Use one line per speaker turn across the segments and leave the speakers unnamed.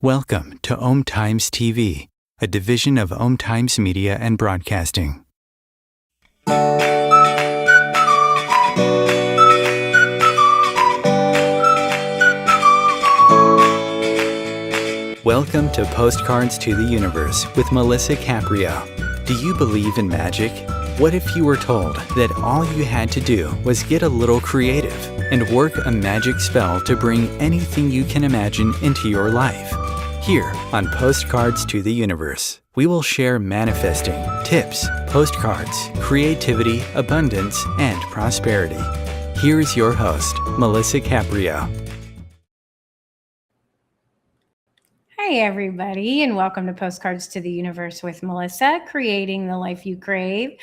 Welcome to Om Times TV, a division of Om Times Media and Broadcasting. Welcome to Postcards to the Universe with Melissa Caprio. Do you believe in magic? What if you were told that all you had to do was get a little creative and work a magic spell to bring anything you can imagine into your life? Here on Postcards to the Universe, we will share manifesting, tips, postcards, creativity, abundance, and prosperity. Here's your host, Melissa Caprio.
Hi, everybody, and welcome to Postcards to the Universe with Melissa, creating the life you crave.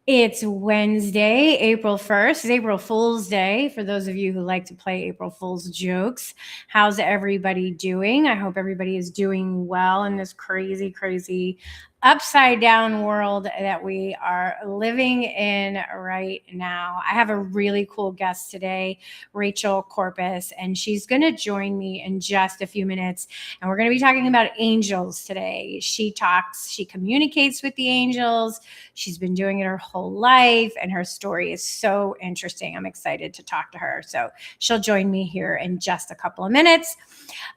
It's Wednesday, April 1st. It's April Fool's Day for those of you who like to play April Fool's jokes. How's everybody doing? I hope everybody is doing well in this crazy upside down world that we are living in right now. I have a really cool guest today, Rachel Corpus, and she's going to join me in just a few minutes. And we're going to be talking about angels today. She communicates with the angels. She's been doing it her whole life, and her story is so interesting. I'm excited to talk to her. So she'll join me here in just a couple of minutes.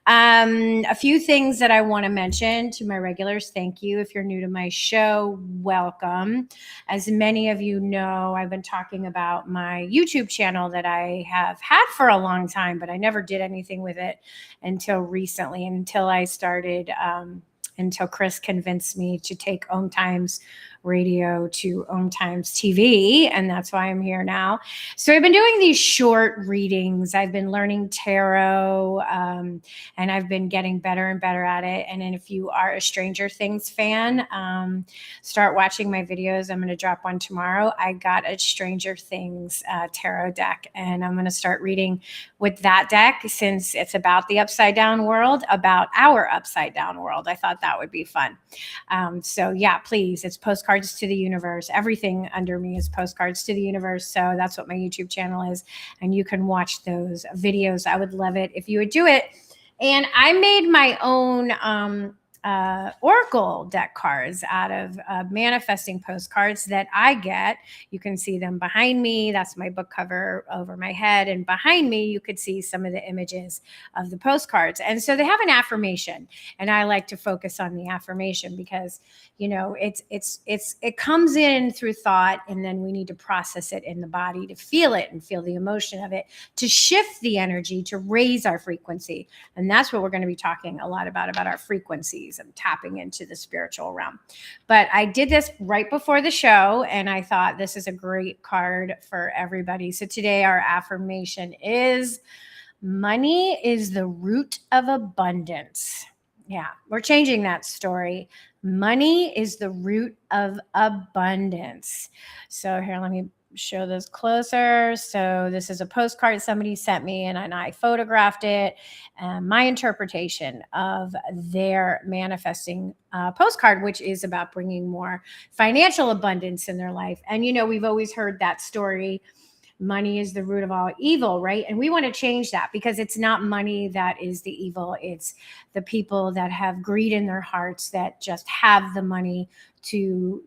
A few things that I want to mention to my regulars. Thank you. If you're new to my show, welcome. As many of you know, I've been talking about my YouTube channel that I have had for a long time, but I never did anything with it until recently, until I started, until Chris convinced me to take Om Times Radio to Om Times TV, and that's why I'm here now. So I've been doing these short readings. I've been learning tarot, and I've been getting better and better at it. And then if you are a Stranger Things fan, start watching my videos. I'm going to drop one tomorrow. I got a Stranger Things tarot deck, and I'm going to start reading with that deck since it's about the upside down world, about our upside down world. I thought that would be fun. So yeah, please, it's Postcards to the Universe. Everything under me is Postcards to the Universe. So that's what my YouTube channel is. And you can watch those videos. I would love it if you would do it. And I made my own Oracle deck cards out of manifesting postcards that I get. You can see them behind me. That's my book cover over my head. And behind me, you could see some of the images of the postcards. And so they have an affirmation. And I like to focus on the affirmation because, you know, it comes in through thought, and then we need to process it in the body to feel it and feel the emotion of it, to shift the energy, to raise our frequency. And that's what we're going to be talking a lot about our frequencies and tapping into the spiritual realm. But I did this right before the show, and I thought this is a great card for everybody. So today our affirmation is: money is the root of abundance. Yeah, we're changing that story. Money is the root of abundance. So here, let me show this closer. So this is a postcard somebody sent me, and I photographed it. My interpretation of their manifesting postcard, which is about bringing more financial abundance in their life. And, you know, we've always heard that story. Money is the root of all evil, right? And we want to change that, because it's not money that is the evil. It's the people that have greed in their hearts that just have the money to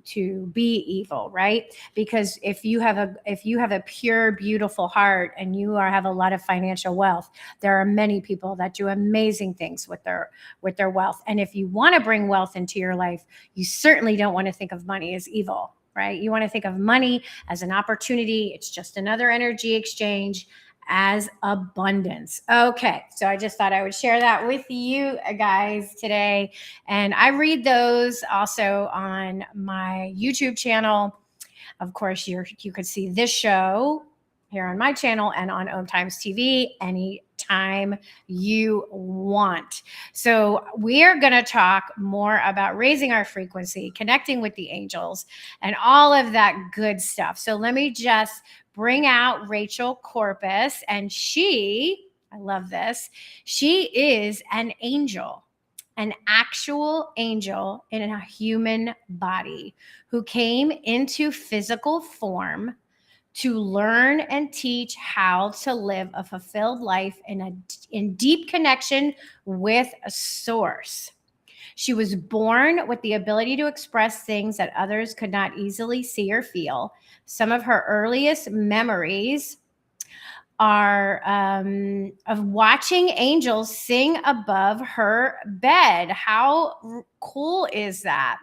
be evil, right? Because if you have a pure, beautiful heart and you have a lot of financial wealth, there are many people that do amazing things with their wealth. And if you want to bring wealth into your life, you certainly don't want to think of money as evil, right? You want to think of money as an opportunity. It's just another energy exchange, as abundance. Okay, so I just thought I would share that with you guys today. And I read those also on my YouTube channel. Of course, you could see this show here on my channel and on Om Times TV anytime you want. So we are going to talk more about raising our frequency, connecting with the angels, and all of that good stuff. So let me just bring out Rachel Corpus, and I love this, she is an angel, an actual angel in a human body who came into physical form to learn and teach how to live a fulfilled life in deep connection with a source. She was born with the ability to express things that others could not easily see or feel. Some of her earliest memories are of watching angels sing above her bed. How cool is that?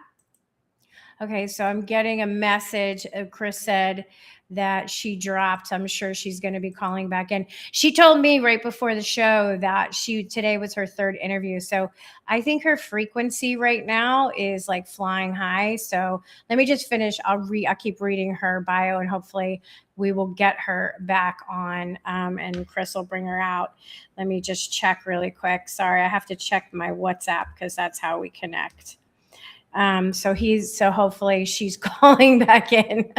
Okay, so I'm getting a message. Chris said that she dropped. I'm sure she's going to be calling back in. She told me right before the show that today was her third interview. So I think her frequency right now is like flying high. So let me just finish. I'll keep reading her bio, and hopefully we will get her back on, and Chris will bring her out. Let me just check really quick. Sorry, I have to check my WhatsApp because that's how we connect. So hopefully she's calling back in.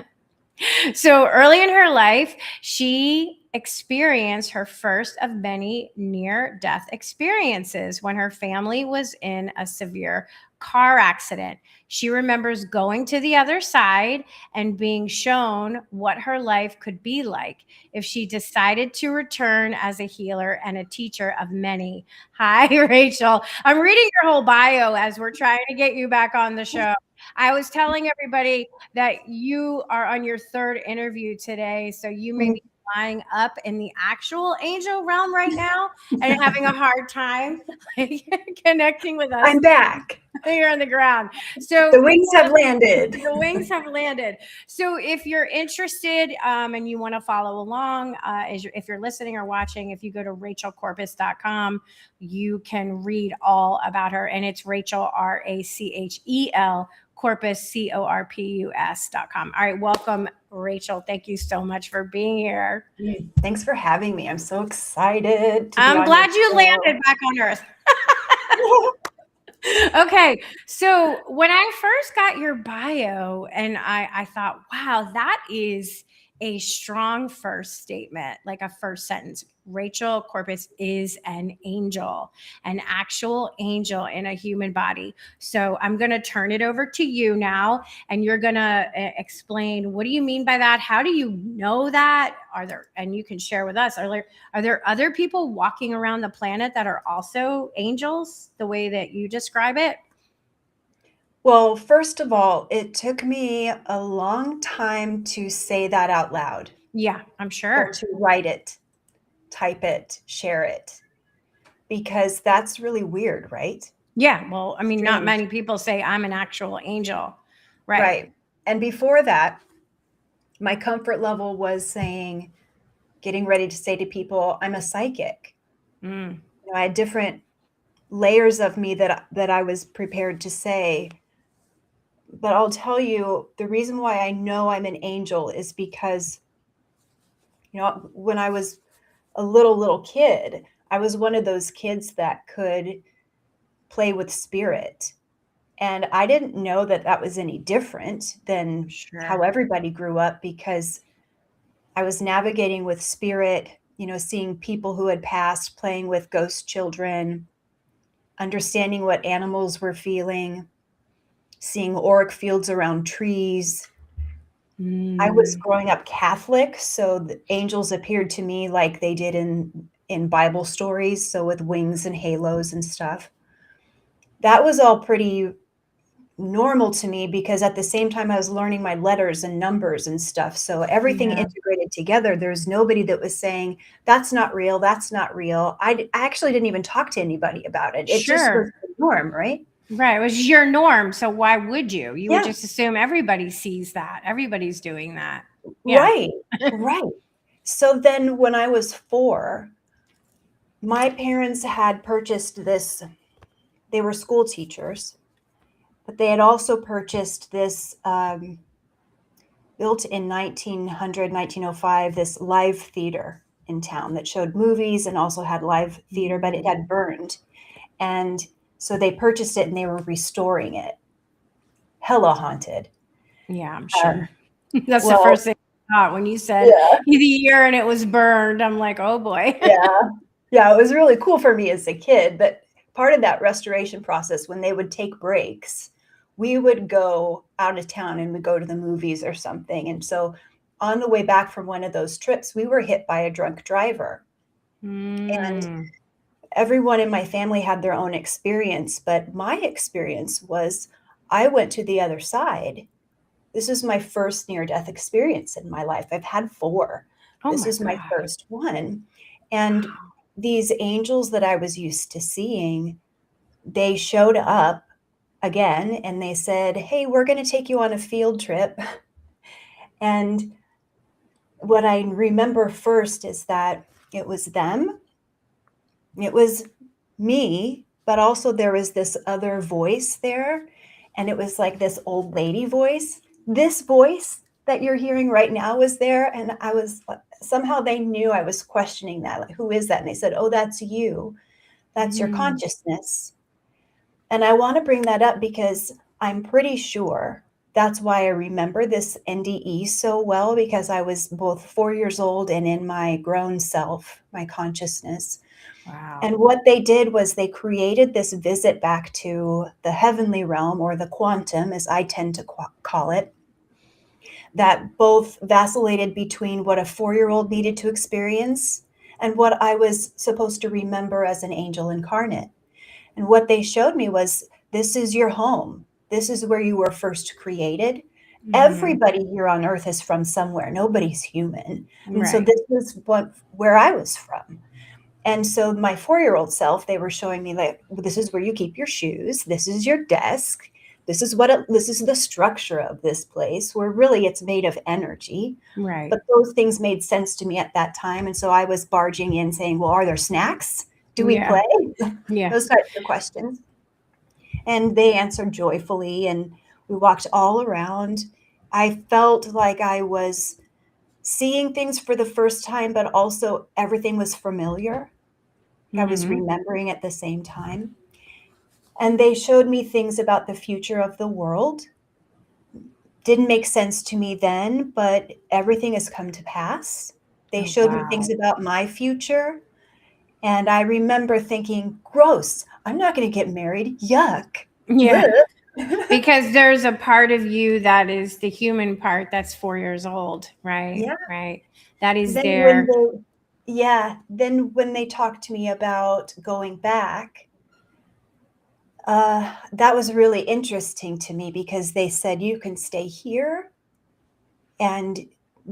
So early in her life, she experienced her first of many near-death experiences when her family was in a severe car accident. She remembers going to the other side and being shown what her life could be like if she decided to return as a healer and a teacher of many. Hi, Rachel. I'm reading your whole bio as we're trying to get you back on the show. I was telling everybody that you are on your third interview today, so you may be flying up in the actual angel realm right now and having a hard time connecting with us.
I'm back.
You're on the ground. So
the wings have landed.
The wings have landed. So if you're interested and you want to follow along, if you're listening or watching, if you go to rachelcorpus.com, you can read all about her. And it's Rachel, Rachel, Corpus, Corpus.com. All right. Welcome, Rachel. Thank you so much for being here.
Thanks for having me. I'm so excited.
I'm glad you landed back on Earth. Okay. So when I first got your bio, and I thought, wow, that is a strong first statement, like a first sentence. Rachel Corpus is an angel, an actual angel in a human body. So I'm going to turn it over to you now, and you're going to explain, what do you mean by that? How do you know that? And you can share with us, are there other people walking around the planet that are also angels the way that you describe it?
Well, first of all, it took me a long time to say that out loud.
Yeah, I'm sure.
Or to write it, type it, share it, because that's really weird, right?
Yeah. Well, I mean, not many people say I'm an actual angel. Right.
Right. And before that, my comfort level was getting ready to say to people, I'm a psychic. I had different layers of me that I was prepared to say. But I'll tell you, the reason why I know I'm an angel is because, when I was a little kid, I was one of those kids that could play with spirit. And I didn't know that was any different than how everybody grew up, because I was navigating with spirit, seeing people who had passed, playing with ghost children, understanding what animals were feeling, seeing auric fields around trees. I was growing up Catholic, so the angels appeared to me like they did in Bible stories, so with wings and halos and stuff. That was all pretty normal to me, because at the same time I was learning my letters and numbers and stuff. So everything integrated together. There's nobody that was saying, that's not real, that's not real. I actually didn't even talk to anybody about it. It just was the norm, right?
Right. It was your norm. So why would you? You would just assume everybody sees that. Everybody's doing that.
Yeah. Right. Right. So then when I was 4, my parents had purchased this. They were school teachers, but they had also purchased this built in 1905, this live theater in town that showed movies and also had live theater, but it had burned. And so they purchased it and they were restoring it. Hella haunted.
Yeah, I'm sure. That's the first thing I thought when you said the year and it was burned. I'm like, oh boy.
Yeah, it was really cool for me as a kid. But part of that restoration process, when they would take breaks, we would go out of town and we'd go to the movies or something. And so on the way back from one of those trips, we were hit by a drunk driver. And everyone in my family had their own experience, but my experience was I went to the other side. This is my first near-death experience in my life. I've had 4.
Oh
This
my
is my
God.
first one. And these angels that I was used to seeing, they showed up again and they said, "Hey, we're going to take you on a field trip." And what I remember first is that it was them, it was me, but also there was this other voice there. And it was like this old lady voice. This voice that you're hearing right now was there. And I was somehow they knew I was questioning that. Like, who is that? And they said, "Oh, that's you. That's your consciousness." And I want to bring that up because I'm pretty sure that's why I remember this NDE so well, because I was both 4 years old and in my grown self, my consciousness.
Wow.
And what they did was they created this visit back to the heavenly realm, or the quantum, as I tend to call it, that both vacillated between what a 4-year-old needed to experience and what I was supposed to remember as an angel incarnate. And what they showed me was, this is your home. This is where you were first created. Everybody here on earth is from somewhere. Nobody's human. And so
Right.
this was where I was from. And so my 4-year-old self, they were showing me, like, this is where you keep your shoes. This is your desk. This is the structure of this place, where really it's made of energy.
Right.
But those things made sense to me at that time. And so I was barging in saying, well, are there snacks? Do we play?
Yeah.
Those types of questions. And they answered joyfully, and we walked all around. I felt like I was seeing things for the first time, but also everything was familiar. I was remembering at the same time. And they showed me things about the future of the world. Didn't make sense to me then, but everything has come to pass. They showed me things about my future. And I remember thinking, gross, I'm not going to get married. Yuck.
Yeah.
Ugh.
Because there's a part of you that is the human part that's 4 years old, right?
Yeah.
Right. That is
Then
there.
then when they talked to me about going back, that was really interesting to me, because they said, you can stay here and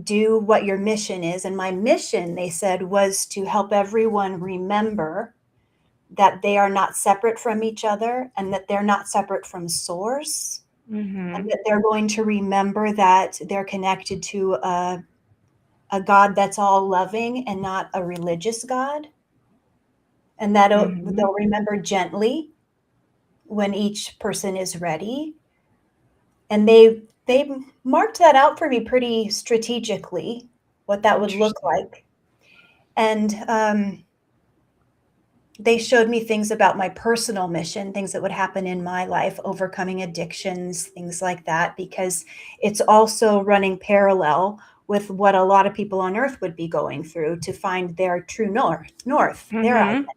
do what your mission is. And my mission, they said, was to help everyone remember that they are not separate from each other, and that they're not separate from source, and that they're going to remember that they're connected to a God that's all loving and not a religious God, and that they'll remember gently when each person is ready. And they marked that out for me pretty strategically, what that would look like. And they showed me things about my personal mission, things that would happen in my life, overcoming addictions, things like that, because it's also running parallel with what a lot of people on earth would be going through to find their true north, their identity.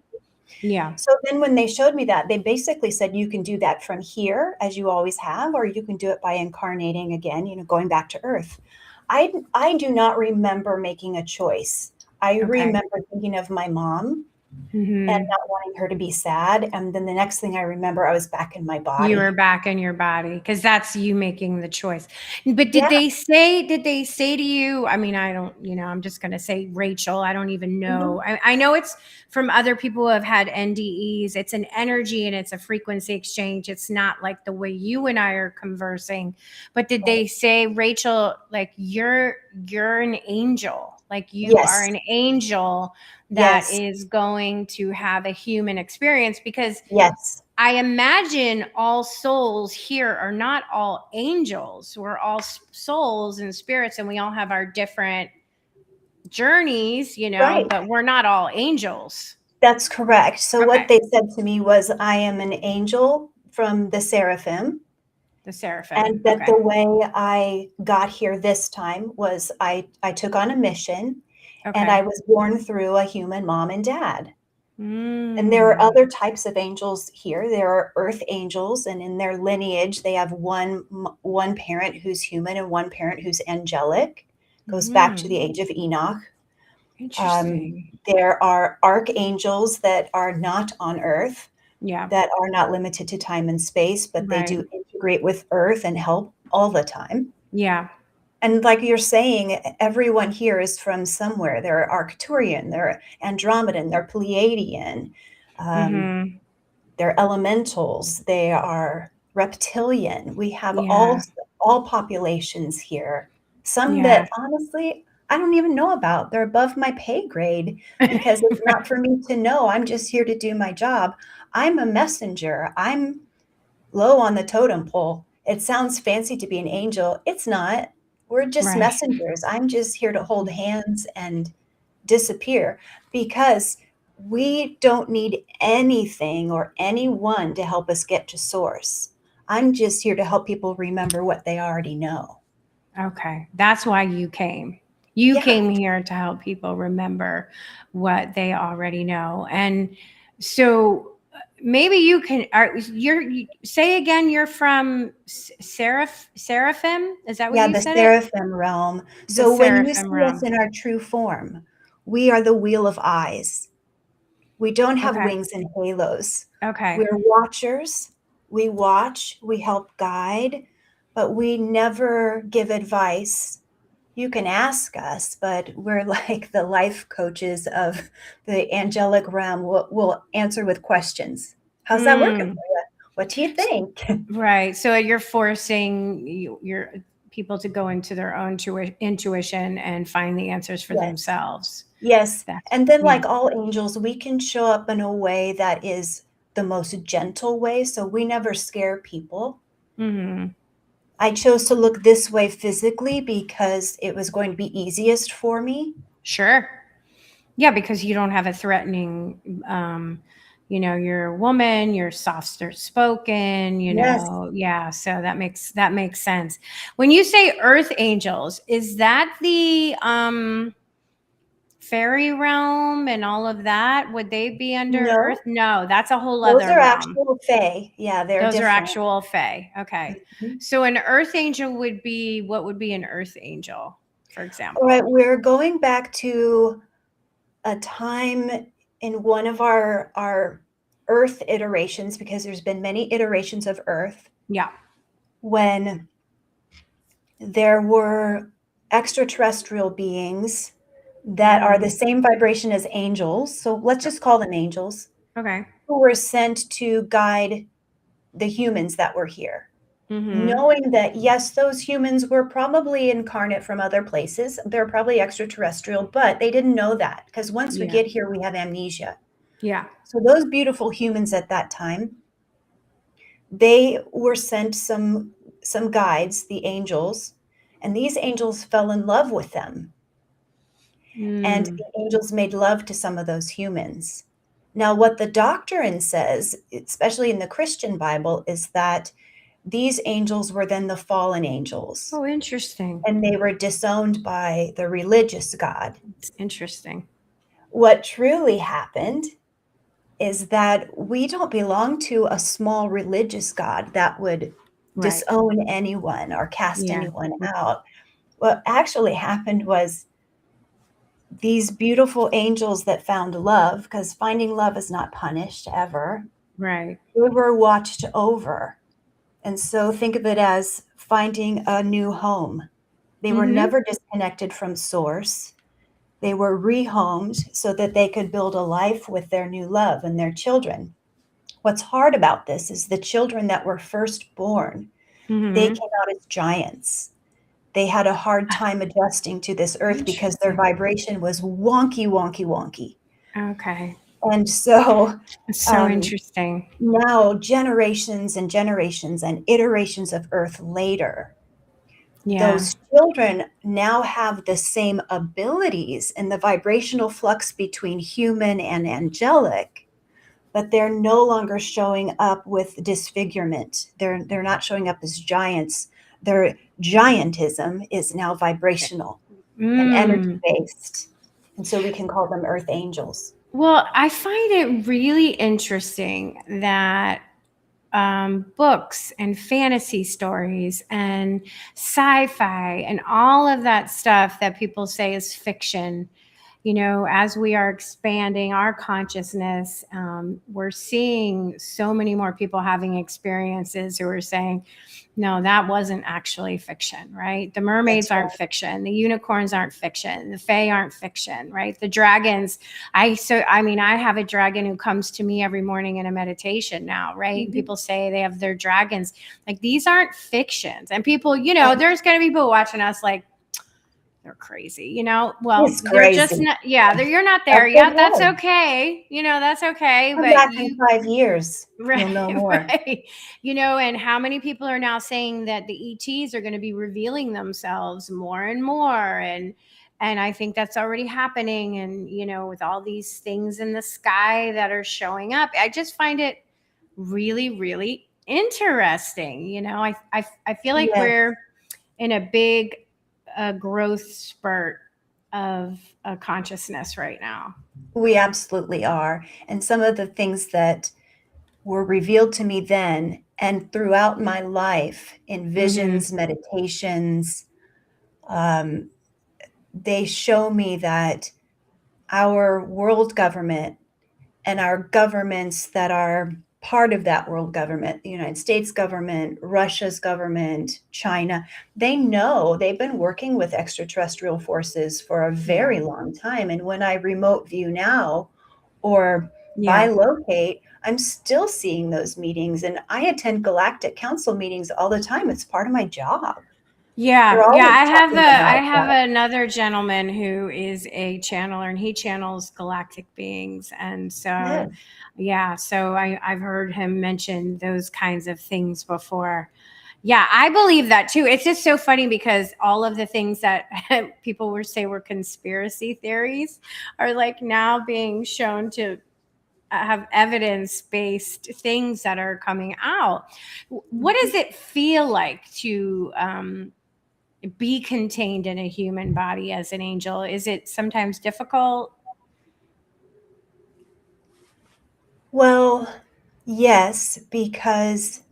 Yeah.
So then when they showed me that, they basically said, you can do that from here as you always have, or you can do it by incarnating again, going back to earth. I do not remember making a choice. I remember thinking of my mom and not wanting her to be sad. And then the next thing I remember, I was back in my body.
You were back in your body, because that's you making the choice. But did they say to you, I mean, I don't, I'm just going to say Rachel, I don't even know. I know it's from other people who have had NDEs. It's an energy and it's a frequency exchange. It's not like the way you and I are conversing. But did they say, Rachel, like you're an angel, like you are an angel that is going to have a human experience? Because I imagine all souls here are not all angels. We're all souls and spirits, and we all have our different journeys, but we're not all angels.
That's correct. So what they said to me was, I am an angel from the seraphim.
The seraphim.
And that the way I got here this time was I took on a mission, and I was born through a human mom and dad. And there are other types of angels here. There are earth angels, and in their lineage, they have one parent who's human and one parent who's angelic. goes back to the age of Enoch.
Interesting.
There are archangels that are not on Earth,
Yeah.
that are not limited to time and space, but they
Right.
do integrate with Earth and help all the time.
Yeah.
And like you're saying, everyone here is from somewhere. They're Arcturian, they're Andromedan, they're Pleiadian,
Mm-hmm.
they're elementals, they are reptilian. We have
Yeah.
all populations here. Some
Yeah.
that honestly I don't even know about. They're above my pay grade because it's not for me to know. I'm just here to do my job. I'm a messenger. I'm low on the totem pole. It sounds fancy to be an angel. It's not. We're just
Right.
messengers. I'm just here to hold hands and disappear because we don't need anything or anyone to help us get to source. I'm just here to help people remember what they already know.
Okay. That's why you came. You
Yeah.
came here to help people remember what they already know. And so maybe you can say again, you're from Seraphim. Is that what
Yeah,
you
the
said it?
seraphim realm.
The
So when you see
Seraphim
us
realm.
in our true form, we are the wheel of eyes. We don't have
Okay.
wings and halos.
Okay.
We're watchers. We watch, we help guide, but we never give advice. You can ask us, but we're like the life coaches of the angelic realm. We'll answer with questions. How's that working for you? What do you think?
Right. So you're forcing your people to go into their own intuition and find the answers for
Yes.
themselves.
Yes.
That's,
And then,
yeah.
like all angels, we can show up in a way that is the most gentle way. So we never scare people.
Mm-hmm.
I chose to look this way physically because it was going to be easiest for me.
Sure. Yeah, because you don't have a threatening, you're a woman, you're softer spoken,
Yes.
yeah. So that makes sense. When you say earth angels, is that the fairy realm and all of that? Would they be under
No,
earth? No, that's a whole
those
other
are
realm.
actual fae. Yeah, they're
Those are
different.
actual fae. Okay.
Mhm.
So an earth angel what would be an earth angel, for
All
example?
right, we're going back to a time in one of our Earth iterations because there's been many iterations of Earth
Yeah.
when there were extraterrestrial beings that are the same vibration as angels. So let's just call them angels.
Okay.
Who were sent to guide the humans that were here.
Mm-hmm.
Knowing that, yes, those humans were probably incarnate from other places. They're probably extraterrestrial, but they didn't know that because once we
Yeah.
get here, we have amnesia.
Yeah.
So those beautiful humans at that time, they were sent some guides, the angels, and these angels fell in love with them. And the angels made love to some of those humans. Now, what the doctrine says, especially in the Christian Bible, is that these angels were then the fallen angels.
Oh, interesting.
And they were disowned by the religious God.
It's interesting.
What truly happened is that we don't belong to a small religious God that would disown anyone or cast anyone out. What actually happened was these beautiful angels that found love, because finding love is not punished ever.
Right.
They were watched over. And so think of it as finding a new home. They were never disconnected from source. They were rehomed so that they could build a life with their new love and their children. What's hard about this is the children that were first born, they came out as giants. They had a hard time adjusting to this earth because their vibration was wonky, wonky, wonky.
Okay.
And so
It's so interesting.
now generations and generations and iterations of earth later, those children now have the same abilities in the vibrational flux between human and angelic, but they're no longer showing up with disfigurement. They're not showing up as giants. Their giantism is now vibrational and energy-based. And so we can call them earth angels.
Well, I find it really interesting that books and fantasy stories and sci-fi and all of that stuff that people say is fiction. As we are expanding our consciousness, we're seeing so many more people having experiences who are saying, no, that wasn't actually fiction, right? The mermaids aren't fiction. The unicorns aren't fiction. The fae aren't fiction, right? The dragons. I have a dragon who comes to me every morning in a meditation now, right?
Mhm.
People say they have their dragons. Like, these aren't fictions. And people, there's going to be people watching us like, they're crazy, well,
It's
they're just
crazy.
not, you're not there
That's
yet. That's
okay.
okay. That's okay.
Come
But
back in 5 years.
right,
You'll know more.
right. And how many people are now saying that the ETs are going to be revealing themselves more and more. And I think that's already happening. And, with all these things in the sky that are showing up, I just find it really, really interesting. I feel like
Yes,
we're in a big growth spurt of consciousness right now.
we absolutely are. And some of the things that were revealed to me then and throughout my life in visions, meditations, they show me that our world government and our governments that are part of that world government, the United States government, Russia's government, China, they know they've been working with extraterrestrial forces for a very long time. And when I remote view now or bilocate, I'm still seeing those meetings. And I attend galactic council meetings all the time. It's part of my job. They're
Yeah,
always talking
I
about
have
that.
another gentleman who is a channeler, and he channels galactic beings. And so,
Yes.
so I've heard him mention those kinds of things before. Yeah, I believe that too. It's just so funny because all of the things that people would say were conspiracy theories are like now being shown to have evidence-based things that are coming out. What does it feel like to be contained in a human body as an angel? Is it sometimes difficult?
Well, yes, because,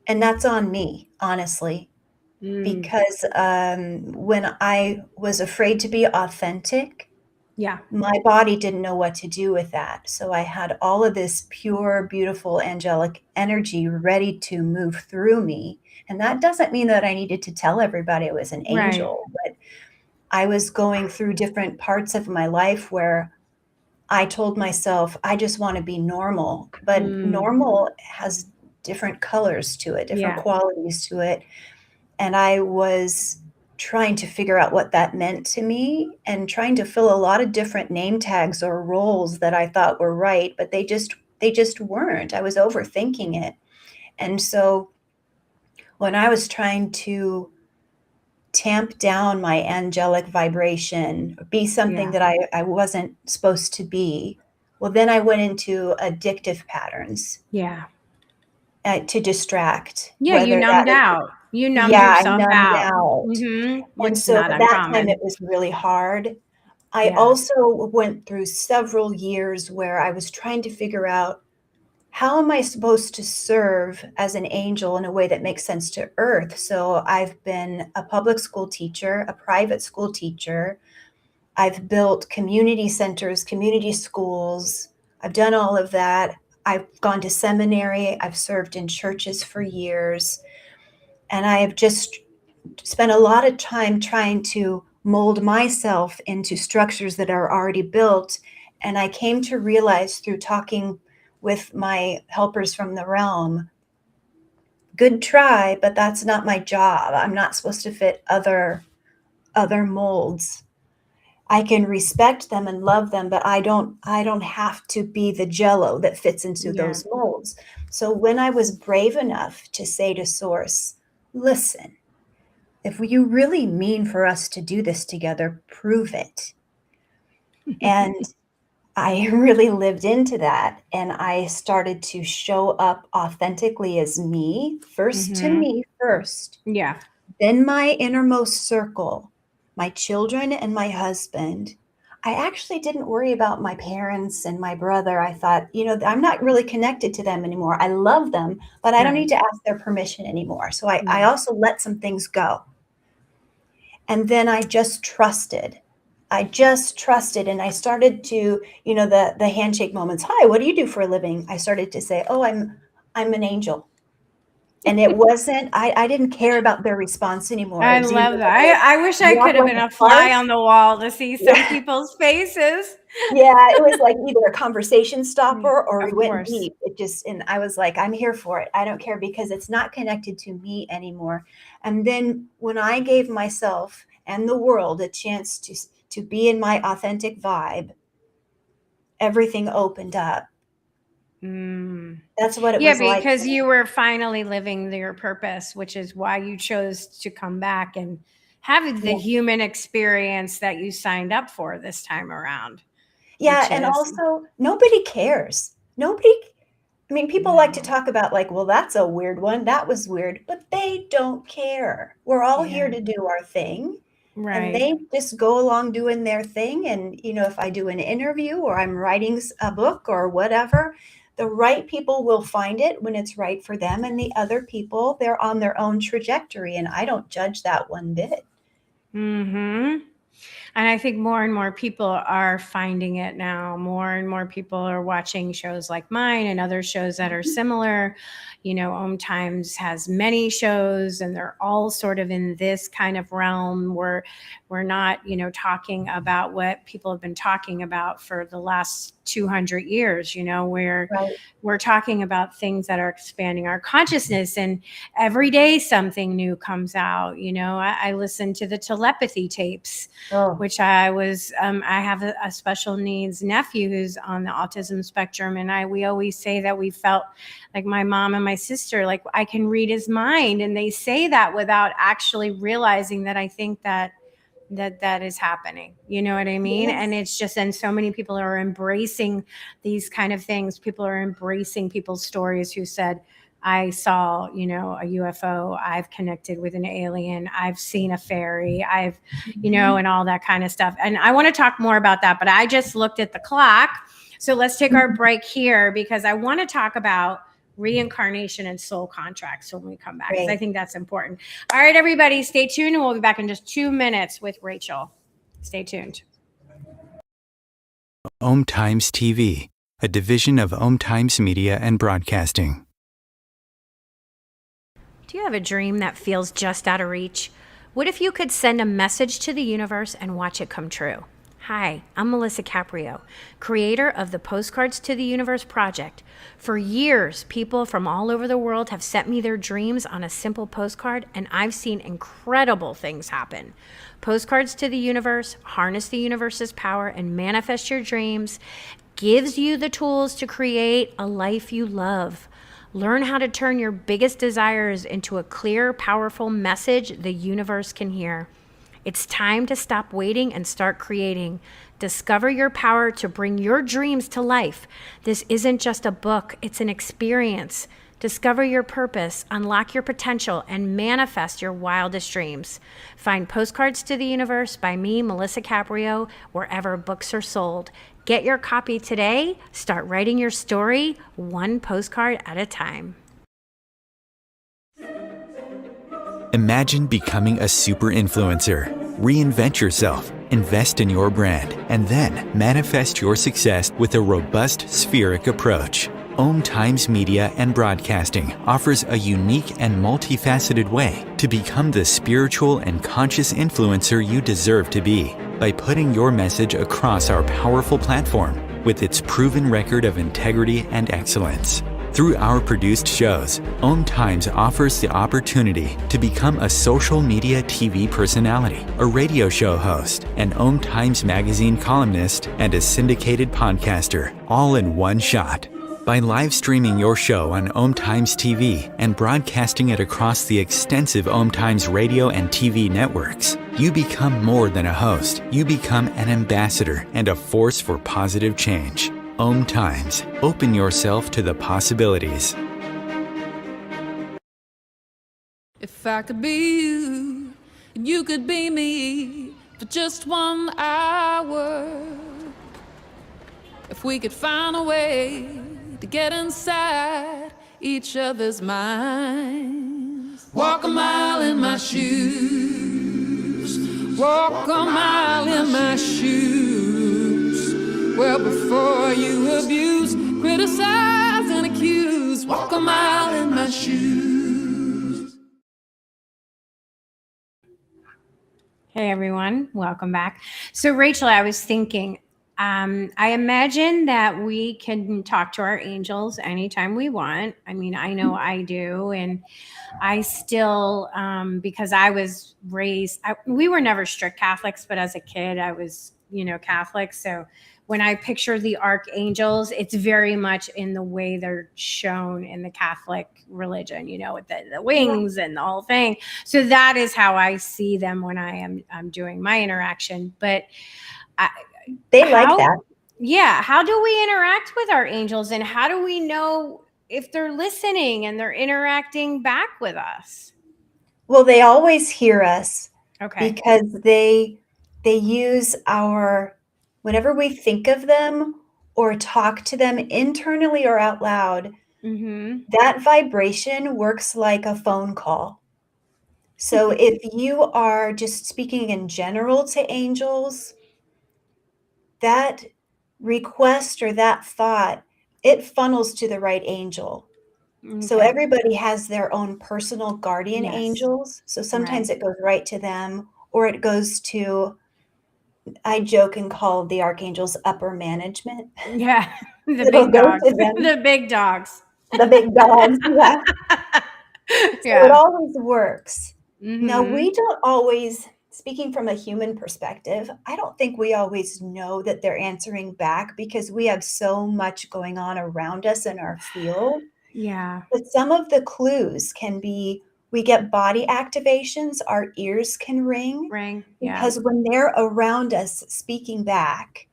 and that's on me, honestly, because when I was afraid to be authentic,
Yeah.
my body didn't know what to do with that. So I had all of this pure, beautiful, angelic energy ready to move through me. And that doesn't mean that I needed to tell everybody I was an
Right.
angel, but I was going through different parts of my life where I told myself, I just want to be normal. But normal has different colors to it, different
Yeah.
qualities to it. And I was trying to figure out what that meant to me and trying to fill a lot of different name tags or roles that I thought were right, but they just weren't. I was overthinking it. And so when I was trying to tamp down my angelic vibration, be something
Yeah.
that I wasn't supposed to be, well, then I went into addictive patterns
Yeah.
to distract,
Yeah. You
whether that
numbed
is,
out. You numbed
yeah, I
yourself
numbed
out.
out. And
Which is
so
not
that time it
uncommon.
was really hard. I
Yeah.
also went through several years where I was trying to figure out, how am I supposed to serve as an angel in a way that makes sense to Earth? So I've been a public school teacher, a private school teacher. I've built community centers, community schools. I've done all of that. I've gone to seminary. I've served in churches for years. And I have just spent a lot of time trying to mold myself into structures that are already built. And I came to realize through talking with my helpers from the realm, good try, but that's not my job. I'm not supposed to fit other molds. I can respect them and love them, but I don't have to be the jello that fits into
Yeah.
those molds. So when I was brave enough to say to Source, listen, if you really mean for us to do this together, prove it. And I really lived into that. And I started to show up authentically as me, first to me first,
Yeah.
then my innermost circle, my children and my husband. I actually didn't worry about my parents and my brother. I thought, I'm not really connected to them anymore. I love them, but I don't need to ask their permission anymore. So I also let some things go. And then I just trusted. And I started to, the handshake moments. Hi, what do you do for a living? I started to say, oh, I'm an angel. And it wasn't, I didn't care about their response anymore.
I
It was
love
either
that. I wish I could have been a fly on the wall to see some people's faces.
Yeah, it was like either a conversation stopper or we
Of
went
course.
deep. And I was like, I'm here for it. I don't care because it's not connected to me anymore. And then when I gave myself and the world a chance to be in my authentic vibe, everything opened up. That's what it was like.
Yeah, because you were finally living your purpose, which is why you chose to come back and have the human experience that you signed up for this time around.
Yeah, and also nobody cares. People like to talk about like, well, that's a weird one. That was weird, but they don't care. We're all here to do our thing.
Right.
And they just go along doing their thing. And, if I do an interview or I'm writing a book or whatever, the right people will find it when it's right for them. And the other people, they're on their own trajectory. And I don't judge that one bit.
And I think more and more people are finding it now. More and more people are watching shows like mine and other shows that are similar. Om Times has many shows and they're all sort of in this kind of realm where we're not, talking about what people have been talking about for the last 200 years, where we're talking about things that are expanding our consciousness, and every day something new comes out. I listen to the telepathy tapes, which I have a special needs nephew who's on the autism spectrum. And we always say that we felt like my mom and my sister, like I can read his mind. And they say that without actually realizing that I think that is happening. You know what I mean? Yes. And it's just, and so many people are embracing these kind of things. People are embracing people's stories who said, I saw, a UFO, I've connected with an alien, I've seen a fairy, I've, and all that kind of stuff. And I want to talk more about that, but I just looked at the clock. So let's take our break here because I want to talk about reincarnation and soul contracts when we come back, because I think that's important. All right, everybody, stay tuned, and we'll be back in just 2 minutes with Rachel. Stay tuned.
Om Times TV, a division of Om Times Media and Broadcasting.
Do you have a dream that feels just out of reach? What if you could send a message to the universe and watch it come true? Hi, I'm Melissa Caprio, creator of the Postcards to the Universe project. For years, people from all over the world have sent me their dreams on a simple postcard, and I've seen incredible things happen. Postcards to the Universe, harness the universe's power and manifest your dreams, gives you the tools to create a life you love. Learn how to turn your biggest desires into a clear, powerful message the universe can hear. It's time to stop waiting and start creating. Discover your power to bring your dreams to life. This isn't just a book, it's an experience. Discover your purpose, unlock your potential, and manifest your wildest dreams. Find Postcards to the Universe by me, Melissa Caprio, wherever books are sold. Get your copy today. Start writing your story, one postcard at a time.
Imagine becoming a super influencer. Reinvent yourself, invest in your brand, and then manifest your success with a robust spheric approach. Om Times Media and Broadcasting offers a unique and multifaceted way to become the spiritual and conscious influencer you deserve to be by putting your message across our powerful platform with its proven record of integrity and excellence. Through our produced shows, Om Times offers the opportunity to become a social media TV personality, a radio show host, an Om Times magazine columnist, and a syndicated podcaster, all in one shot. By live streaming your show on Om Times TV and broadcasting it across the extensive Om Times radio and TV networks, you become more than a host. You become an ambassador and a force for positive change. Om Times. Open yourself to the possibilities.
If I could be you, and you could be me, for just 1 hour. If we could find a way to get inside each other's minds. Walk a mile in my shoes. Walk a mile in my shoes. Well, before you abuse, criticize, and accuse. Walk a mile in my shoes.
Hey everyone, welcome back. So Rachel, I was thinking, I imagine that we can talk to our angels anytime we want. I mean, I know I do. And I still, because I was raised, we were never strict Catholics, but as a kid, I was, Catholic. So when I picture the archangels, it's very much in the way they're shown in the Catholic religion, with the wings and the whole thing. So that is how I see them when I'm doing my interaction. But
they like that.
Yeah. How do we interact with our angels, and how do we know if they're listening and they're interacting back with us?
Well, they always hear us.
Okay.
Because they use whenever we think of them or talk to them internally or out loud, that vibration works like a phone call. So if you are just speaking in general to angels, that request or that thought, it funnels to the right angel. Okay. So everybody has their own personal guardian angels. So sometimes it goes right to them, or it goes to, I joke and call the archangels upper management.
Yeah, the big dogs. The big dogs.
The big dogs, yeah. So it always works. Now, we don't always, speaking from a human perspective, I don't think we always know that they're answering back because we have so much going on around us in our field.
Yeah.
But some of the clues can be, we get body activations, our ears can ring. Because when they're around us speaking back,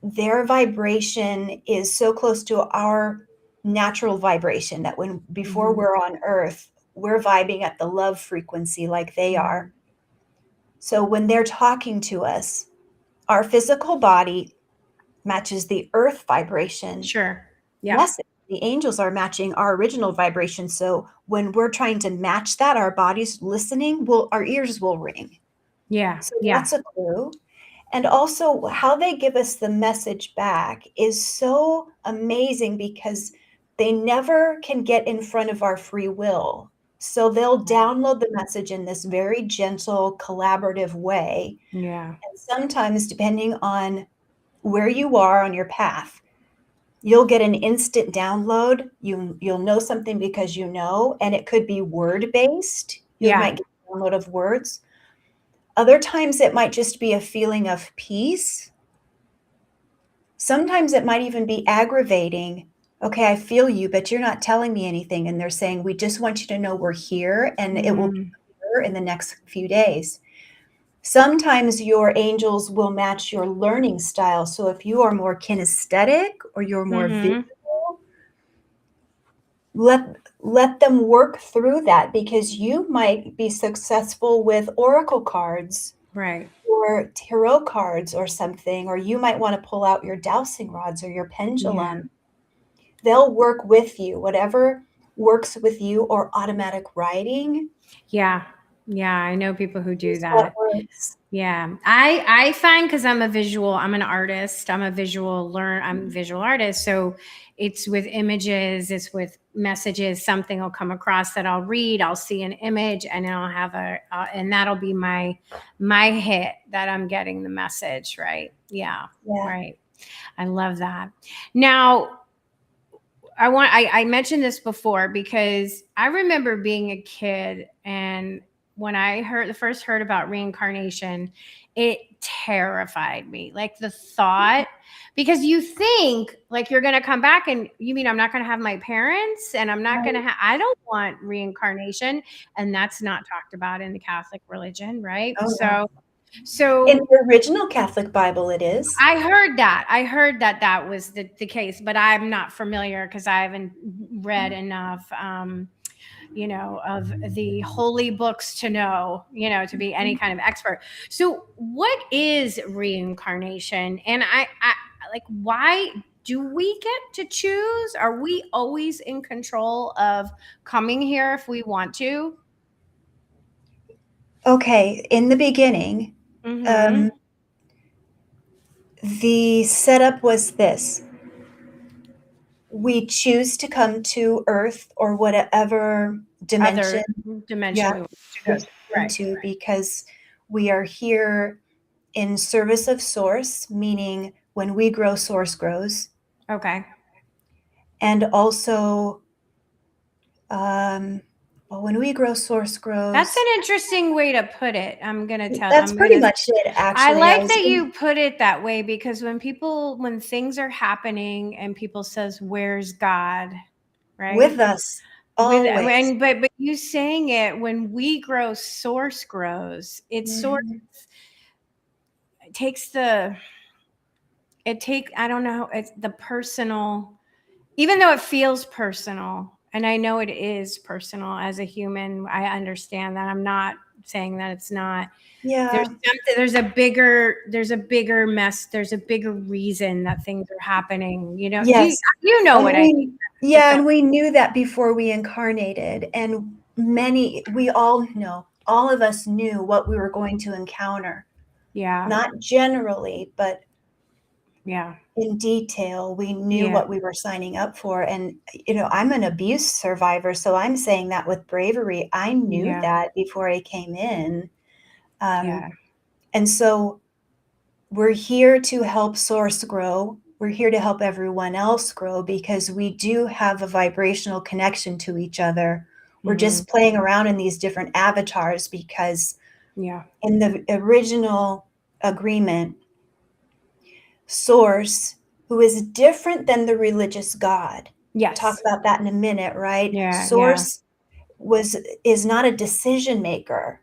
their vibration is so close to our natural vibration that before we're on Earth, we're vibing at the love frequency like they are. So when they're talking to us, our physical body matches the Earth vibration.
Sure. Yeah.
Yes, the angels are matching our original vibration. So when we're trying to match that, our body's listening, our ears will ring.
Yeah.
So that's a clue. And also how they give us the message back is so amazing because they never can get in front of our free will. So they'll download the message in this very gentle, collaborative way.
Yeah.
And sometimes, depending on where you are on your path, you'll get an instant download. You'll know something because and it could be word-based. You might get a download of words. Other times it might just be a feeling of peace. Sometimes it might even be aggravating. Okay, I feel you, but you're not telling me anything. And they're saying, we just want you to know we're here, and it will be here in the next few days. Sometimes your angels will match your learning style. So if you are more kinesthetic or you're more visual, let them work through that, because you might be successful with oracle cards.
Right.
Or tarot cards or something, or you might want to pull out your dowsing rods or your pendulum. Yeah. They'll work with you, whatever works with you, or automatic writing.
Yeah. Yeah. I know people who do that. Yeah. I find, because I'm an artist, I'm a visual artist. So it's with images, it's with messages, something will come across that I'll read, I'll see an image, and then I'll have and that'll be my hit that I'm getting the message. Right. Yeah. Right. I love that. Now, I mentioned this before because I remember being a kid, and when I first heard about reincarnation, it terrified me. Like the thought, because you think like you're going to come back, and you mean I'm not going to have my parents, and I'm not going to I don't want reincarnation. And that's not talked about in the Catholic religion. Right.
Oh, so in the original Catholic Bible, it is.
I heard that was the case, but I'm not familiar because I haven't read enough. of the holy books to know, to be any kind of expert. So what is reincarnation? And I like, why do we get to choose? Are we always in control of coming here if we want to?
Okay, in the beginning,
Mm-hmm.
the setup was this. We choose to come to Earth or whatever dimension,
Other dimension
yeah,
we want to
we
go
came
to. Right.
into, because we are here in service of Source, meaning when we grow, Source grows.
Okay.
And also, when we grow, Source grows.
That's an interesting way to put it. I'm going to tell.
That's pretty much it, actually.
I like that you put it that way, because when things are happening and people says, "Where's God?" Right?
With us, always.
But you saying it, when we grow, Source grows. It sort of takes I don't know, it's the personal, even though it feels personal, and I know it is personal as a human. I understand that. I'm not saying that it's not.
Yeah.
There's a bigger mess. There's a bigger reason that things are happening.
Yes.
You know what I mean.
Yeah, and we knew that before we incarnated, and we all know, all of us knew what we were going to encounter.
Yeah.
Not generally, but
yeah,
in detail, we knew what we were signing up for. And, I'm an abuse survivor, so I'm saying that with bravery. I knew that before I came in. And so we're here to help Source grow. We're here to help everyone else grow, because we do have a vibrational connection to each other. We're just playing around in these different avatars, because in the original agreement, Source, who is different than the religious God.
Yes.
Talk about that in a minute, right?
Yeah.
Source is not a decision maker.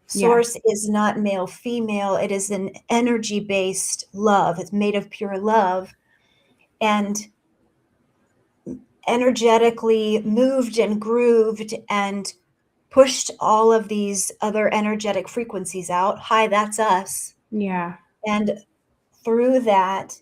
Source is not male, female. It is an energy-based love. It's made of pure love, and energetically moved and grooved and pushed all of these other energetic frequencies out. Hi, that's us.
Yeah.
And through that,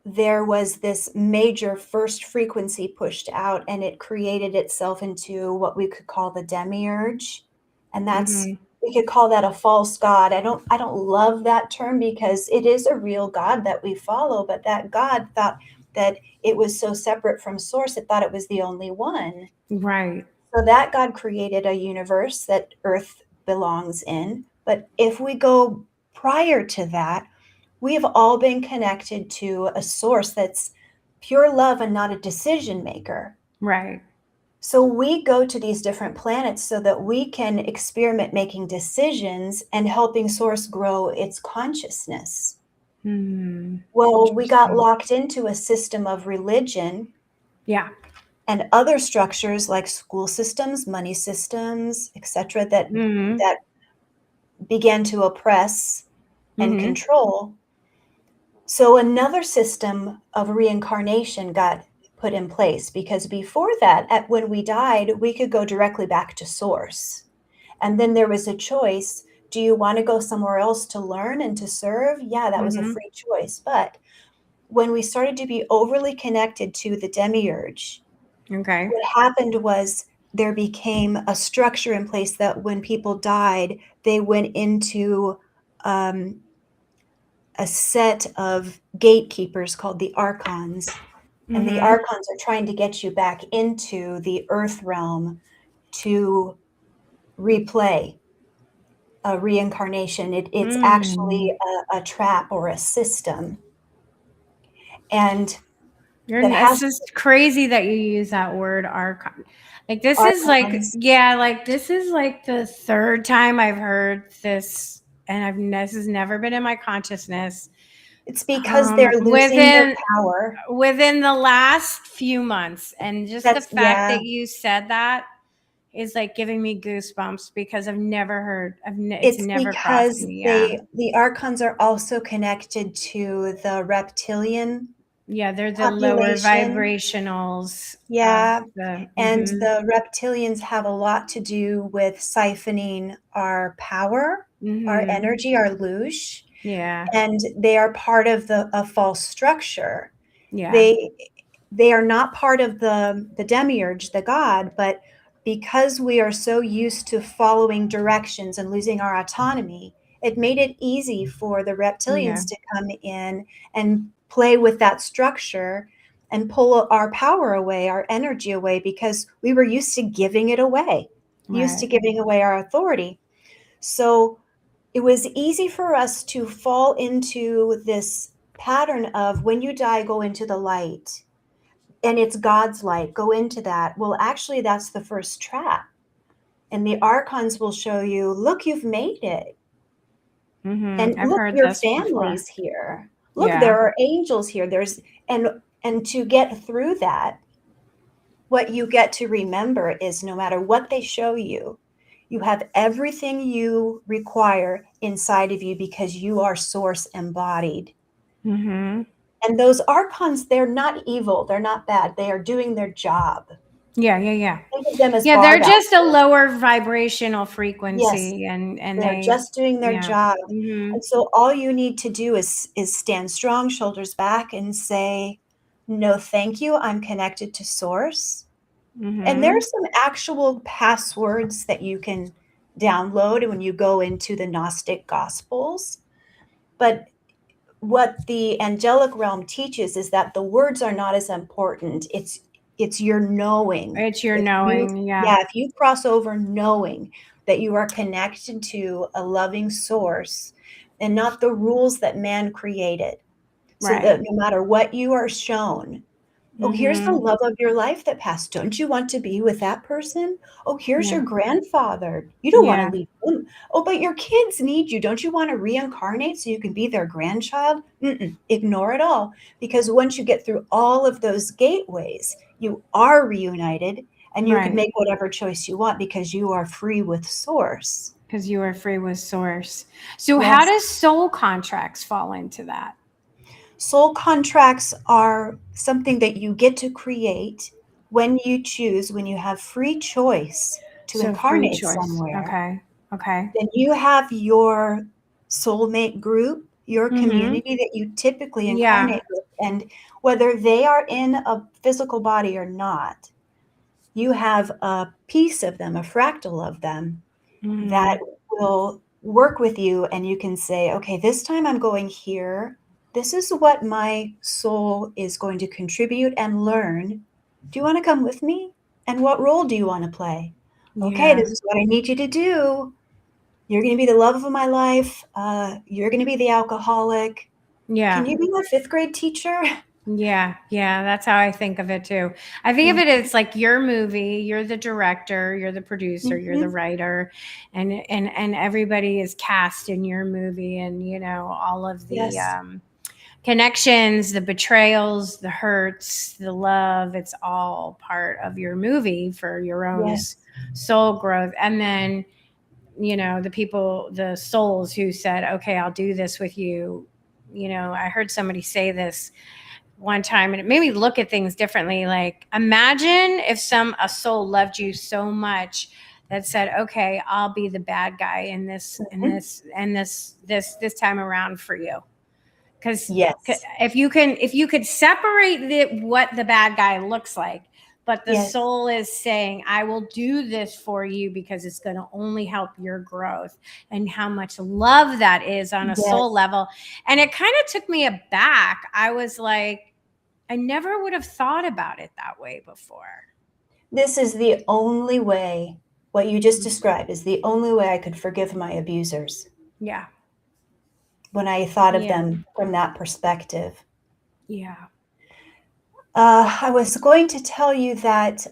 there was this major first frequency pushed out, and it created itself into what we could call the demiurge. And that's, we could call that a false god. I don't love that term, because it is a real God that we follow, but that God thought that it was so separate from Source, it thought it was the only one.
Right.
So that God created a universe that Earth belongs in. But if we go prior to that, we have all been connected to a Source that's pure love and not a decision maker.
Right.
So we go to these different planets so that we can experiment making decisions and helping Source grow its consciousness. Well, we got locked into a system of religion.
Yeah.
And other structures like school systems, money systems, etc., that began to oppress and control. So another system of reincarnation got put in place, because before that, when we died, we could go directly back to Source. And then there was a choice. Do you want to go somewhere else to learn and to serve? Yeah, that was a free choice. But when we started to be overly connected to the demiurge, what happened was there became a structure in place that when people died, they went into a set of gatekeepers called the archons. And the archons are trying to get you back into the earth realm to replay a reincarnation. It's actually a trap or a system. And
it's just crazy that you use that word archon. Like this is like, this is like the third time I've heard this, and this has never been in my consciousness.
It's because they're losing their power
within the last few months, and just the fact that you said that is like giving me goosebumps, because I've never heard. It's never crossed me.
The archons are also connected to the reptilian
Yeah, they're the lower
population.
vibrationals of
Yeah.
the
And the reptilians have a lot to do with siphoning our power, our energy, our loosh,
Yeah.
and they are part of a false structure.
Yeah.
They are not part of the demiurge, the god, but because we are so used to following directions and losing our autonomy, it made it easy for the
Yeah.
reptilians to come in and play with that structure and pull our power away, our energy away, because we were used to giving it away, used to
Right.
giving away our authority. So it was easy for us to fall into this pattern of when you die, go into the light. And it's God's light. Go into that. Well, actually, that's the first trap. And the archons will show you, look, you've made it. And
I've
look,
heard
your
this before.
family's here. Look,
Yeah.
there are angels here. And to get through that, what you get to remember is no matter what they show you, you have everything you require inside of you because you are source embodied.
Mm-hmm.
And those archons, they're not evil. They're not bad. They are doing their job.
Yeah. Yeah. Yeah.
Think of them as
Yeah. They're
guard
just a
outfit.
lower vibrational
Yes,
frequency, and
they're
they,
just doing their
yeah.
job.
Mm-hmm.
And so all you need to do is stand strong, shoulders back, and say, no, thank you. I'm connected to source. And there
Mm-hmm.
are some actual passwords that you can download when you go into the Gnostic Gospels. But what the angelic realm teaches is that the words are not as important. It's your knowing.
It's your knowing. Yeah.
If you cross over knowing that you are connected to a loving source and not the rules that man created. So that
Right.
no matter what you are shown, oh, here's the
Mm-hmm.
love of your life that passed. Don't you want to be with that person? Oh, here's your
Yeah.
grandfather. You don't want to
Yeah.
leave them. Oh, but your kids need you. Don't you want to reincarnate so you can be their grandchild? Ignore it all. Because once you get through all of those gateways, you are reunited and you can
Right.
make whatever choice you want because you are free with source.
Because you are free with source. So how
Yes.
does soul contracts fall into that?
Soul contracts are something that you get to create when you choose, when you have free choice to
So free
incarnate
choice.
somewhere.
Okay. Okay.
Then you have your soulmate group, your
Mm-hmm.
community that you typically
Yeah.
incarnate with. And whether they are in a physical body or not, you have a piece of them, a fractal of them that
Mm-hmm.
will work with you, and you can say, okay, this time I'm going here. This is what my soul is going to contribute and learn. Do you want to come with me? And what role do you want to play? Okay,
Yeah.
this is what I need you to do. You're going to be the love of my life. You're going to be the alcoholic. Can
Yeah.
you be my fifth grade teacher?
Yeah. Yeah. That's how I think of it too. I think of it as like your movie, you're the director, you're the producer, you're the
Mhm.
writer, and everybody is cast in your movie, and all of the
Yes.
connections, the betrayals, the hurts, the love, it's all part of your movie for your own
Yes.
soul growth. And then, the people, the souls who said, okay, I'll do this with you. I heard somebody say this one time, and it made me look at things differently. Like, imagine if a soul loved you so much that said, okay, I'll be the bad guy in this, in
Mhm.
this, and this time around for you. Because
Yes.
if you could separate what the bad guy looks like, but the
Yes.
soul is saying, I will do this for you because it's going to only help your growth, and how much love that is on a soul
Yes.
level. And it kind of took me aback. I was like, I never would have thought about it that way before.
This is the only way, what you just described is the only way I could forgive my abusers
Yeah.
when I thought of
Yeah.
them from that perspective.
Yeah.
I was going to tell you that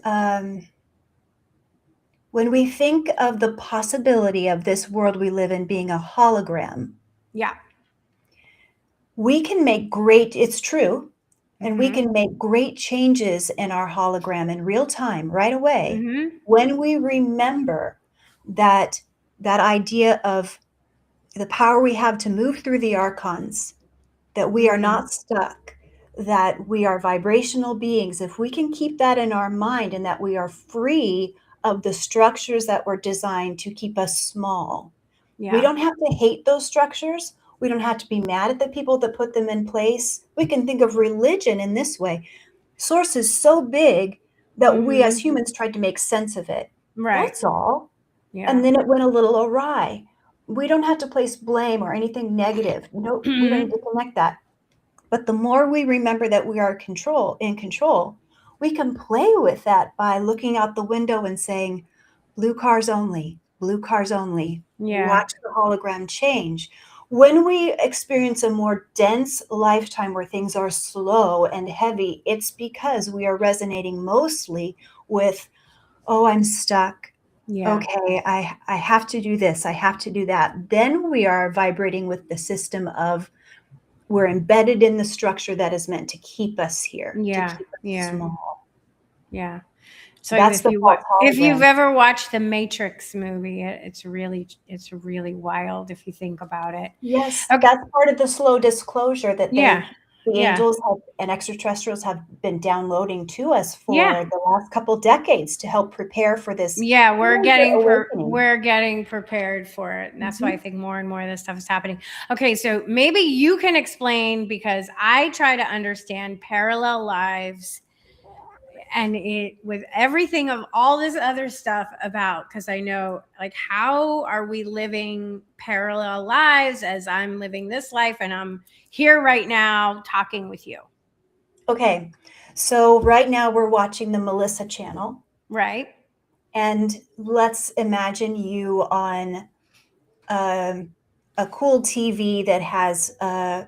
when we think of the possibility of this world we live in being a hologram,
Yeah.
we can make it's true, and we can make great changes in our hologram in real time, right away,
Mm-hmm.
when we remember that idea of the power we have to move through the archons, that we are
Mm-hmm.
not stuck, that we are vibrational beings, if we can keep that in our mind and that we are free of the structures that were designed to keep us small. We don't have to hate those structures. We don't have to be mad at the people that put them in place. We can think of religion in this way. Source is so big that we as humans tried to make sense of it.
Right.
That's all.
Yeah.
And then it went a little awry. We don't have to place blame or anything negative. No, we don't need to connect that. But the more we remember that we are in control, we can play with that by looking out the window and saying, blue cars only, blue cars only.
Yeah.
Watch the hologram change. When we experience a more dense lifetime where things are slow and heavy, it's because we are resonating mostly with, oh, I'm stuck.
Yeah.
Okay, I have to do this. I have to do that. Then we are vibrating with the system of we're embedded in the structure that is meant to keep us here, to keep us small.
Yeah. So
That's
if you've
hologram.
ever watched the Matrix movie, it's really wild if you think about it.
Yes,
Okay.
that's part of the slow disclosure that the
Yeah.
angels and extraterrestrials have been downloading to us for
Yeah.
the last couple decades to help prepare for this.
Yeah, we're
awakening.
getting prepared for it. And that's why I think more and more of this stuff is happening. Okay, so maybe you can explain, because I try to understand parallel lives and it with everything of all this other stuff about, because I know, like, how are we living parallel lives as I'm living this life and I'm here right now talking with you?
Okay, so right now we're watching the Melissa channel.
Right.
And let's imagine you on a cool TV that has a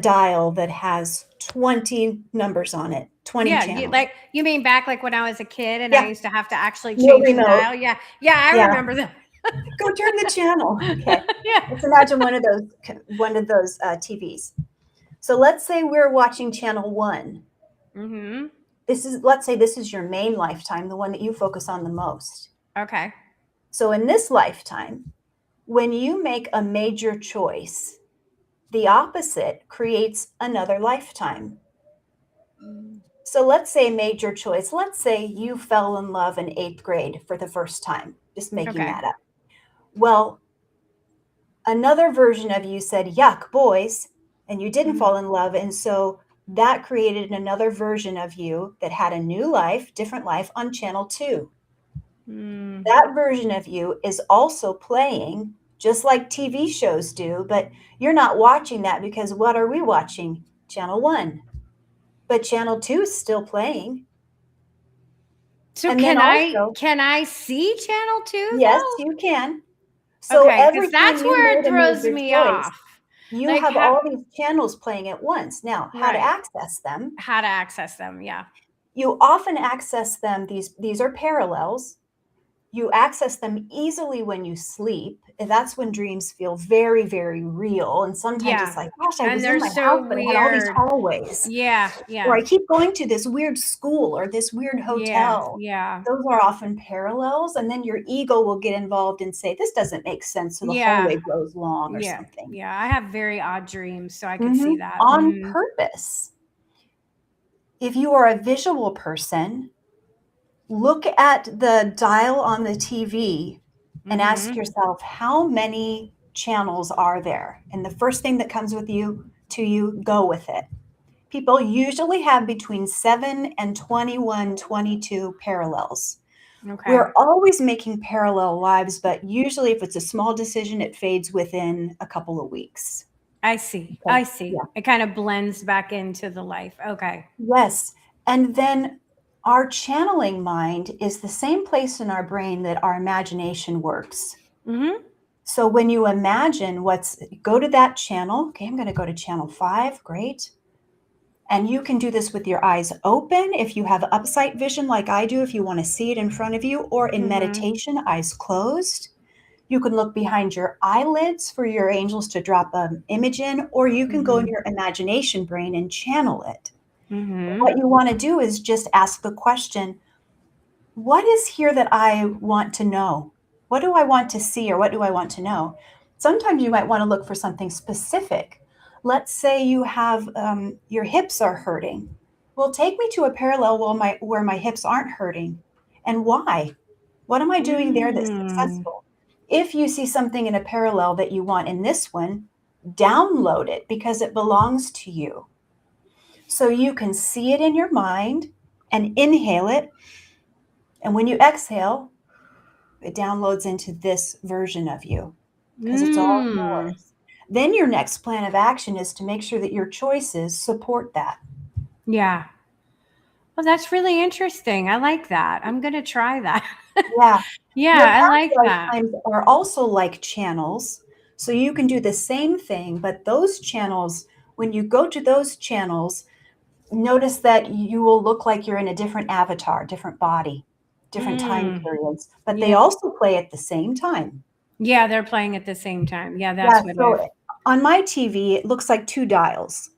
dial that has 20 numbers on it, 20 channels.
You mean back like when I was a kid and
Yeah.
I used to have to actually
No
change the
remote.
dial? Yeah, I
Yeah.
remember that.
Go turn the channel. Okay.
Yeah.
Let's imagine one of those TVs. So let's say we're watching channel 1.
Mm-hmm.
Let's say this is your main lifetime, the one that you focus on the most.
Okay.
So in this lifetime, when you make a major choice, the opposite creates another lifetime. So let's say major choice. Let's say you fell in love in 8th grade for the first time, just making that up. Well, another version of you said, yuck, boys, and you didn't fall in love. And so that created another version of you that had a new life, different life on channel 2. That version of you is also playing just like TV shows do, but you're not watching that because what are we watching? Channel 1. But channel 2 is still playing.
So can I see channel 2?
Yes, you can. So every time
that's where it throws me off.
You have all these channels playing at once. Now, how to access them?
How to access them, yeah.
You often access them. These are parallels. You access them easily when you sleep. And that's when dreams feel very, very real. And sometimes it's like, gosh, I was in my house, but I had all these hallways.
Yeah.
Or I keep going to this weird school or this weird hotel.
Yeah.
Those are often parallels. And then your ego will get involved and say, this doesn't make sense. So the hallway grows long or something.
Yeah, I have very odd dreams, so I can see that.
On purpose. If you are a visual person, look at the dial on the TV and ask yourself, how many channels are there? And the first thing that comes to you, go with it. People usually have between 7 and 21, 22 parallels. Okay. We're always making parallel lives, but usually if it's a small decision, it fades within a couple of weeks.
I see. Okay. I see. Yeah. It kind of blends back into the life. Okay.
Yes. And then our channeling mind is the same place in our brain that our imagination works. So when you imagine go to that channel. Okay, I'm going to go to channel 5. Great. And you can do this with your eyes open if you have upsight vision like I do, if you want to see it in front of you, or in meditation, eyes closed. You can look behind your eyelids for your angels to drop an image in, or you can go in your imagination brain and channel it. What you want to do is just ask the question, what is here that I want to know? What do I want to see, or what do I want to know? Sometimes you might want to look for something specific. Let's say you have your hips are hurting. Well, take me to a parallel where my hips aren't hurting. And why? What am I doing there that's
Mm.
successful? If you see something in a parallel that you want in this one, download it because it belongs to you. So you can see it in your mind and inhale it. And when you exhale, it downloads into this version of you because it's all
Mm.
yours. Then your next plan of action is to make sure that your choices support that.
Yeah. Well, that's really interesting. I like that. I'm going to try that.
Yeah.
Yeah,
Your
I
past
like that.
lifetimes are also like channels. So you can do the same thing, but those channels, when you go to those channels, notice that you will look like you're in a different avatar, different body, different time
Mm.
periods, but they
Yeah.
also play at the same time.
Yeah, they're playing at the same time. Yeah,
Yeah,
that's what
so on my TV, it looks like two dials.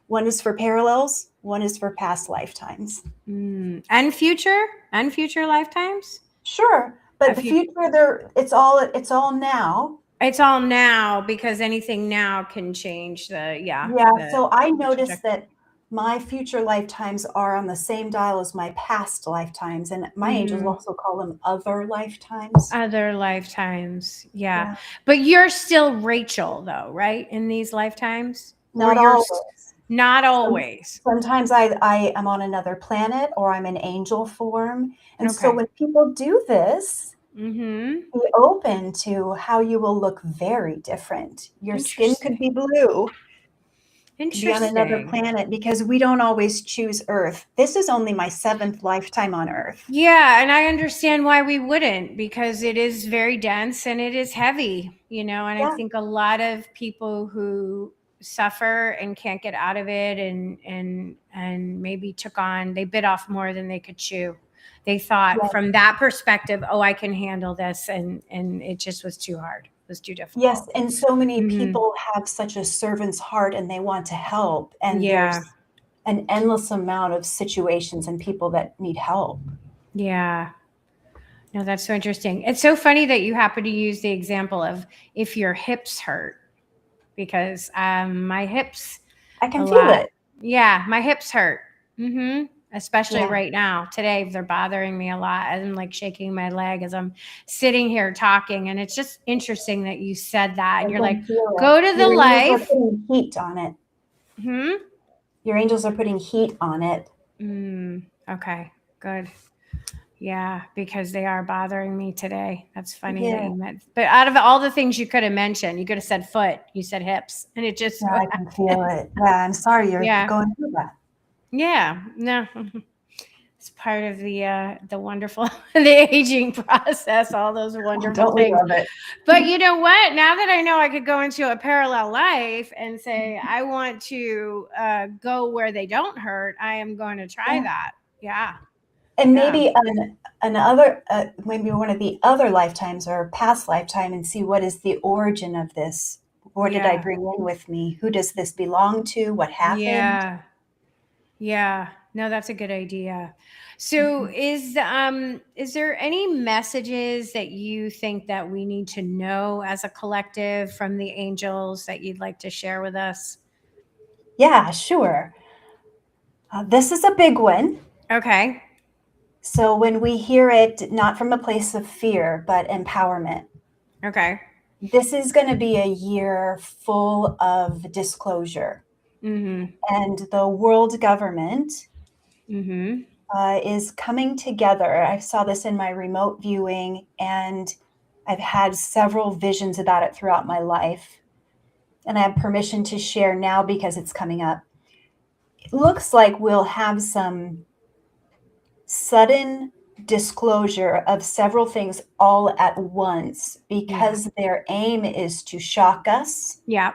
One is for parallels, one is for past lifetimes.
and future lifetimes.
Sure,
A
but the
future.
future it's all now.
It's all now because anything now can change the
Yeah, so I
the
noticed
trajectory.
that my future lifetimes are on the same dial as my past lifetimes, and my angels
Mhm.
also call them other lifetimes.
Other lifetimes, yeah.
Yeah,
But you're still Rachel, though, right? In these lifetimes, or
not always.
not
Some,
always.
sometimes I am on another planet or I'm in angel form. And so
Okay.
when people do this,
Mm-hmm.
be open to how you will look very different. Your skin could
Interesting.
be blue, could be on another
Interesting.
planet because we don't always choose Earth. This is only my 7th lifetime on Earth.
Yeah, and I understand why we wouldn't because it is very dense and it is heavy, and I
Yeah,
think a lot of people who suffer and can't get out of it and maybe they bit off more than they could chew. They thought
yeah.
from that perspective, oh, I can handle this and it just was too hard. It was too
Yes,
difficult.
and so many
Hmm.
people have such a servant's heart and they want to help, and
Yeah.
there's an endless amount of situations and people that need help.
Yeah. No, that's so interesting. It's so funny that you happen to use the example of if your hips hurt because my hips
I
a
can feel
lot.
it.
Yeah, my hips hurt. Especially
Yeah,
right now. Today, they're bothering me a lot. I'm like shaking my leg as I'm sitting here talking. And it's just interesting that you said that.
I
And you're like,
can feel it.
go to the
Your angels are
life.
putting heat on it.
Hmm.
Your angels are putting heat on it.
Okay, good. Yeah, because they are bothering me today. That's funny that
Yeah,
you meant. But out of all the things you could have mentioned, you could have said foot. You said hips, and it just
yeah,
so
I can feel
happens.
it. Yeah, I'm sorry you're
Yeah,
going through that.
yeah. No, it's part of the wonderful the aging process. All those wonderful
Don't we
things.
love it?
But you know what? Now that I know I could go into a parallel life and say I want to go where they don't hurt, I am going to try
Yeah.
that. Yeah,
And
yeah,
maybe another, maybe one of the other lifetimes or past lifetime and see what is the origin of this. What did I
yeah,
bring in with me? Who does this belong to? What happened?
yeah. Yeah, no, that's a good idea. So
Mhm.
is there any messages that you think that we need to know as a collective from the angels that you'd like to share with us?
Yeah, sure. This is a big one.
Okay.
So when we hear it, not from a place of fear, but empowerment,
Okay.
this is going to be a year full of disclosure.
Mhm.
And the world government
Mhm.
is coming together. I saw this in my remote viewing, and I've had several visions about it throughout my life. And I have permission to share now because it's coming up. It looks like we'll have some sudden disclosure of several things all at once
Yeah.
because their aim is to shock us
Yeah.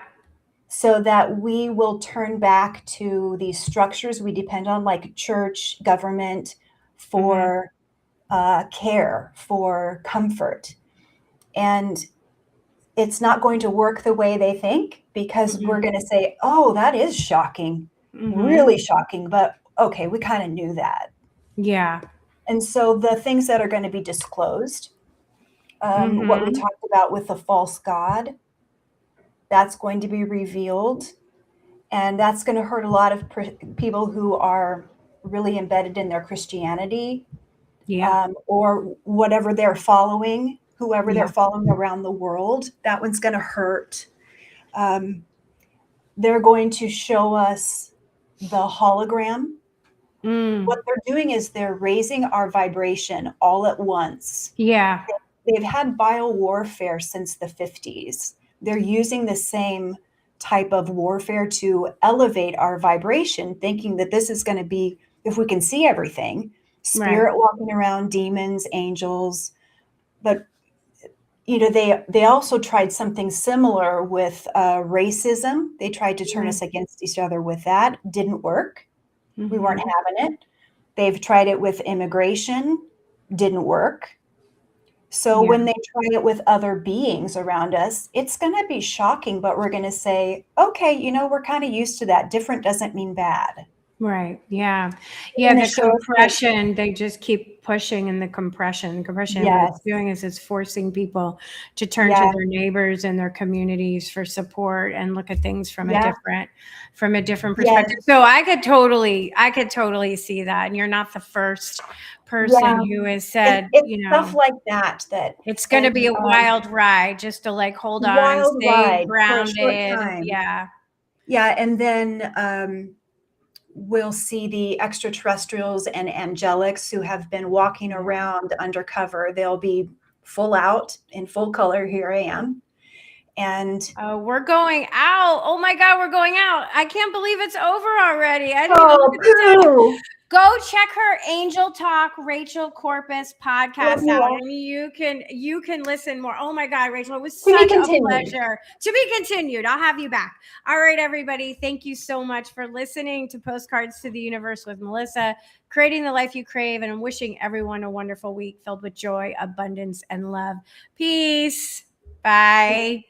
so that we will turn back to these structures we depend on, like church, government,
Mhm.
for care, for comfort. And it's not going to work the way they think because we're
Mhm.
going to say, oh, that is shocking,
Mhm.
really shocking, but okay, we kind of knew that.
Yeah.
And so the things that are going to be disclosed, what we
Mhm.
talked about with the false god, that's going to be revealed. And that's going to hurt a lot of people who are really embedded in their Christianity, or whatever they're following, whoever they're following around the world. That one's going to hurt. They're going to show us the hologram. What they're doing is they're raising our vibration all at once.
Yeah.
They've had biowarfare since the 50s. They're using the same type of warfare to elevate our vibration, thinking that this is going to be, if we can see everything, spirit walking around, demons, angels. But, you know, they also tried something similar with racism. They tried to turn us against each other with that. Didn't work. We weren't having it. They've tried it with immigration. Didn't work. So when they try it with other beings around us, it's going to be shocking, but we're going to say, okay, you know, we're kind of used to that. Different doesn't mean bad.
Right. Yeah. Yeah. The compression, they just keep pushing in the compression. What it's doing is it's forcing people to turn to their neighbors and their communities for support and look at things from a different perspective. So I could totally see that. And you're not the first person who has said,
it's stuff like that
it's going to be a wild ride, just to like hold on, stay grounded.
Yeah. And then, we'll see the extraterrestrials and angelics who have been walking around undercover. They'll be full out in full color. Here I am. And
we're going out. Oh my God, we're going out. I can't believe it's over already. I didn't even look at the time. Go check her Angel Talk Rachel Corpus podcast out, and you can listen more. Oh my God, Rachel, it was such a pleasure. To be continued. I'll have you back. All right, everybody. Thank you so much for listening to Postcards to the Universe with Melissa, creating the life you crave, and I'm wishing everyone a wonderful week filled with joy, abundance, and love. Peace. Bye.